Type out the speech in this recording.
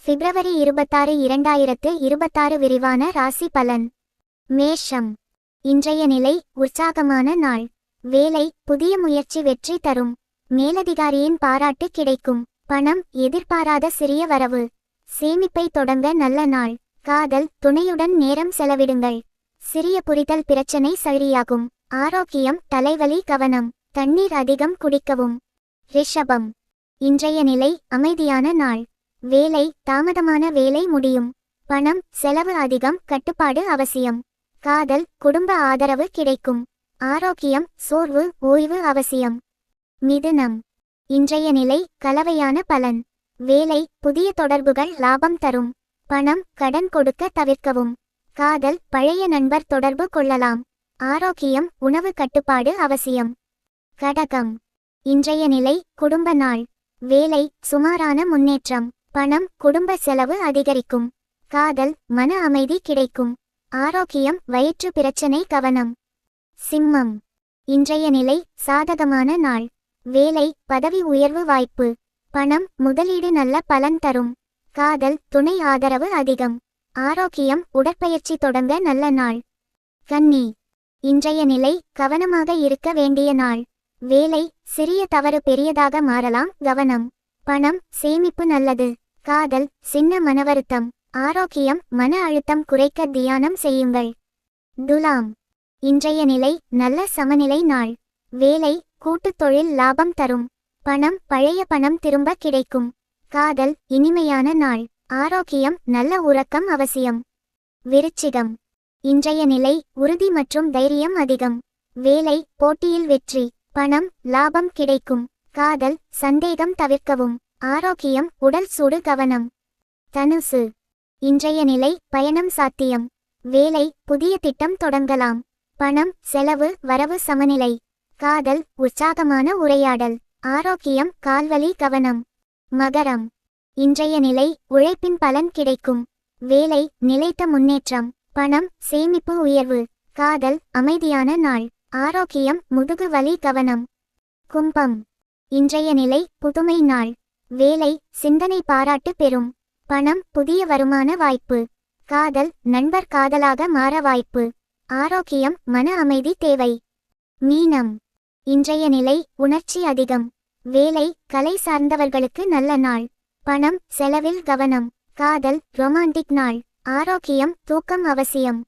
பிப்ரவரி 26, 2026 விரிவான ராசி பலன். மேஷம். இன்றைய நிலை உற்சாகமான நாள். வேலை புதிய முயற்சி வெற்றி தரும். மேலதிகாரியின் பாராட்டு கிடைக்கும். பணம் எதிர்பாராத சிறிய வரவு. சேமிப்பை தொடங்க நல்ல நாள். காதல் துணையுடன் நேரம் செலவிடுங்கள். சிறிய புரிதல் பிரச்சனை சரியாகும். ஆரோக்கியம் தலைவலி கவனம். தண்ணீர் அதிகம் குடிக்கவும். ரிஷபம். இன்றைய நிலை அமைதியான நாள். வேலை தாமதமான வேலை முடியும். பணம் செலவு அதிகம் கட்டுப்பாடு அவசியம். காதல் குடும்ப ஆதரவு கிடைக்கும். ஆரோக்கியம் சோர்வு ஓய்வு அவசியம். மிதுனம். இன்றைய நிலை கலவையான பலன். வேலை புதிய தொடர்புகள் லாபம் தரும். பணம் கடன் கொடுக்க தவிர்க்கவும். காதல் பழைய நண்பர் தொடர்பு கொள்ளலாம். ஆரோக்கியம் உணவு கட்டுப்பாடு அவசியம். கடகம். இன்றைய நிலை குடும்ப நாள். வேலை சுமாரான முன்னேற்றம். பணம் குடும்ப செலவு அதிகரிக்கும். காதல் மன அமைதி கிடைக்கும். ஆரோக்கியம் வயிற்று பிரச்சனை கவனம். சிம்மம். இன்றைய நிலை சாதகமான நாள். வேலை பதவி உயர்வு வாய்ப்பு. பணம் முதலீடு நல்ல பலன் தரும். காதல் துணை ஆதரவு அதிகம். ஆரோக்கியம் உடற்பயிற்சி தொடங்க நல்ல நாள். கன்னி. இன்றைய நிலை கவனமாக இருக்க வேண்டிய நாள். வேலை சிறிய தவறு பெரியதாக மாறலாம் கவனம். பணம் சேமிப்பு நல்லது. காதல் சின்ன மனவருத்தம். ஆரோக்கியம் மன அழுத்தம் குறைக்க தியானம் செய்யுங்கள். துலாம். இன்றைய நிலை நல்ல சமநிலை நாள். வேலை கூட்டுத் தொழில் லாபம் தரும். பணம் பழைய பணம் திரும்ப கிடைக்கும். காதல் இனிமையான நாள். ஆரோக்கியம் நல்ல உறக்கம் அவசியம். விருச்சிகம். இன்றைய நிலை உறுதி மற்றும் தைரியம் அதிகம். வேலை போட்டியில் வெற்றி. பணம் லாபம் கிடைக்கும். காதல் சந்தேகம் தவிர்க்கவும். ஆரோக்கியம் உடல் சூடு கவனம். தனுசு. இன்றைய நிலை பயணம் சாத்தியம். வேலை புதிய திட்டம் தொடங்கலாம். பணம் செலவு வரவு சமநிலை. காதல் உற்சாகமான உரையாடல். ஆரோக்கியம் கால்வலி கவனம். மகரம். இன்றைய நிலை உழைப்பின் பலன் கிடைக்கும். வேலை நிலைத்த முன்னேற்றம். பணம் சேமிப்பு உயர்வு. காதல் அமைதியான நாள். ஆரோக்கியம் முதுகு வலி கவனம். கும்பம். இன்றைய நிலை புதுமை நாள். வேலை சிந்தனை பாராட்டு பெறும். பணம் புதிய வருமான வாய்ப்பு. காதல் நண்பர் காதலாக மாற வாய்ப்பு. ஆரோக்கியம் மன அமைதி தேவை. மீனம். இன்றைய நிலை உணர்ச்சி அதிகம். வேலை கலை சார்ந்தவர்களுக்கு நல்ல நாள். பணம் செலவில் கவனம். காதல் ரொமான்டிக் நாள். ஆரோக்கியம் தூக்கம் அவசியம்.